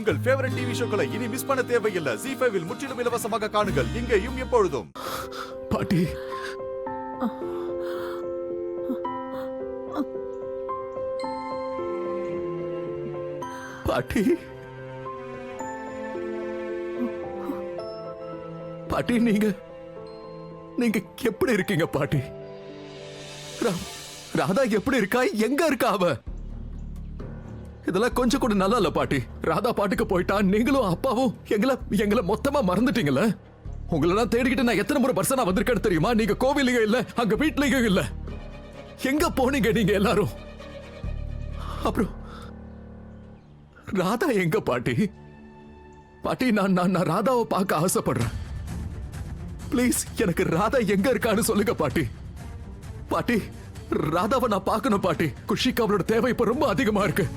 உங்கள் favourite TV ஷோக்களை இனி miss பண்ண தேவையில்லை. ZEE5 இல் முற்றிலும் இலவசமாக காணுங்கள், இங்கேயும் எப்பொழுதும். பாட்டி, பாட்டி, பாட்டி, நீங்க எப்படி இருக்கீங்க பாட்டி? ராதா எப்படி இருக்கா? எங்க இருக்கா அவ? இதெல்லாம் கொஞ்சம் கூட நல்லா இல்ல பாட்டி. ராதா பாட்டுக்கு போயிட்டா, நீங்களும் அப்பாவும் எங்களை மொத்தமா மறந்துட்டீங்கல்ல. உங்களை நான் தேடிக்கிட்டு நான் எத்தனை முறை பர்சனா வந்திருக்கேன்னு தெரியுமா? நீங்க கோவிலையும் இல்ல, அங்க வீட்லயும் இல்ல. எங்க போனீங்க நீங்க எல்லாரும்? அப்புறம் ராதா எங்க பாட்டி? பாட்டி, நான் ராதாவை பார்க்க ஆசைப்படுறேன். ப்ளீஸ், எனக்கு ராதா எங்க இருக்கான்னு சொல்லுங்க பாட்டி. பாட்டி, ராதாவை நான் பார்க்கணும் பாட்டி. குஷிக்கு அவளோட தேவை இப்ப ரொம்ப அதிகமா இருக்கு.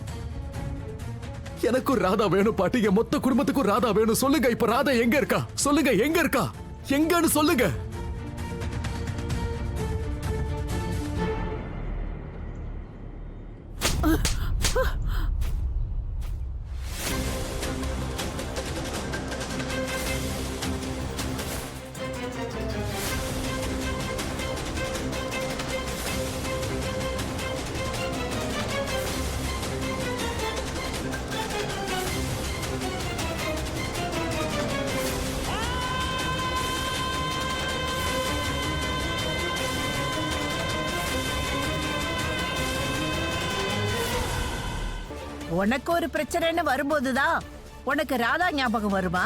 எனக்கும் ராதா வேணும் பாட்டி. என் மொத்த குடும்பத்துக்கும் ராதா வேணும். சொல்லுங்க, இப்ப ராதா எங்க இருக்கா? சொல்லுங்க, எங்க இருக்கா? எங்கன்னு சொல்லுங்க. உனக்கு ஒரு பிரச்சனைன்னு வரும்போதுதான் உனக்கு ராதா ஞாபகம் வருமா?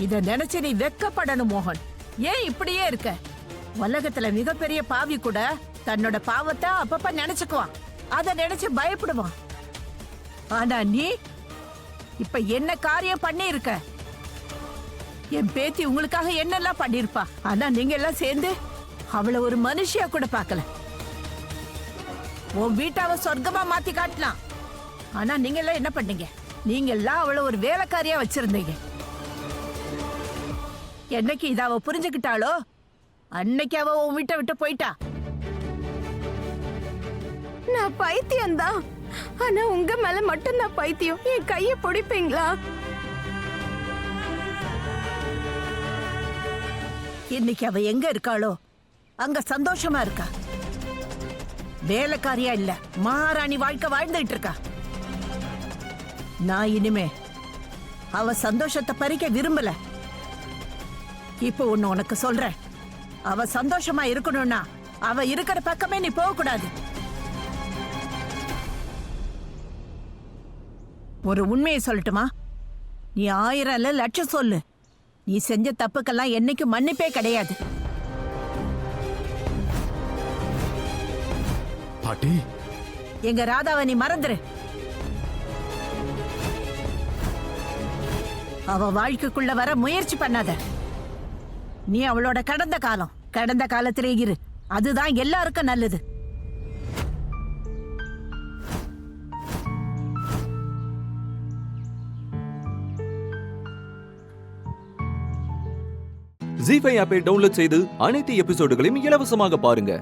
இத நினைச்சு நீ வெக்கப்படணும் மோகன். ஏன் இப்படியே இருக்க? உலகத்துல மிகப்பெரிய பாவி கூட தன்னோட பாவத்தை அப்பப்ப நினைச்சுக்குவான். அத நினைச்சு பயப்படுவான். ஆனா நீ இப்ப என்ன காரியம் பண்ணி இருக்க? என் பேத்தி உங்களுக்காக என்னெல்லாம் பண்ணிருப்பா. ஆனா நீங்க எல்லாம் சேர்ந்து அவளை ஒரு மனுஷியா கூட பார்க்கல. உன் வீட்டாவ சொர்க்கமா மாத்தி காட்டலாம். ஆனா நீங்க எல்லாம் என்ன பண்ணீங்க? நீங்க எல்லாம் அவளை ஒரு வேலைக்காரியா வச்சிருந்தீங்க. என்னைக்கு இத அவ புரிஞ்சுக்கிட்டாளோ அன்னைக்கு அவ உன் வீட்டை விட்டு போயிட்டா. நான் பைத்தியம்தான். ஆனா உங்க மேல மட்டும் நான் பைத்தியம். என் கைய பிடிப்பீங்களா? இன்னைக்கு அவ எங்க இருக்காளோ அங்க சந்தோஷமா இருக்கா. வேலைக்காரியா இல்ல, மகாராணி வாழ்க்கை வாழ்ந்துட்டு இருக்கா. நான் இனிமே அவ சந்தோஷத்தை பறிக்க விரும்பல. இப்போ ஒண்ணு உனக்கு சொல்றேன். அவ சந்தோஷமா இருக்கணும்னா அவ இருக்கிற பக்கமே நீ போக கூடாது. ஒரு உண்மையை சொல்லட்டுமா? நீ 1000 இல்ல லட்சம் சொல்லு, நீ செஞ்ச தப்புக்கெல்லாம் என்னைக்கு மன்னிப்பே கிடையாது. பாட்டி, எங்க ராதாவை நீ மறந்துரு. அவ வாழ்க்கைக்குள்ள வர முயற்சி பண்ணாத. நீ அவளோட கடந்த காலத்திலே இரு. அதுதான் எல்லாருக்கும் நல்லது. ZEE5 ஆப்பை டவுன்லோட் செய்து அனைத்து எபிசோடுகளையும் இலவசமாக பாருங்க.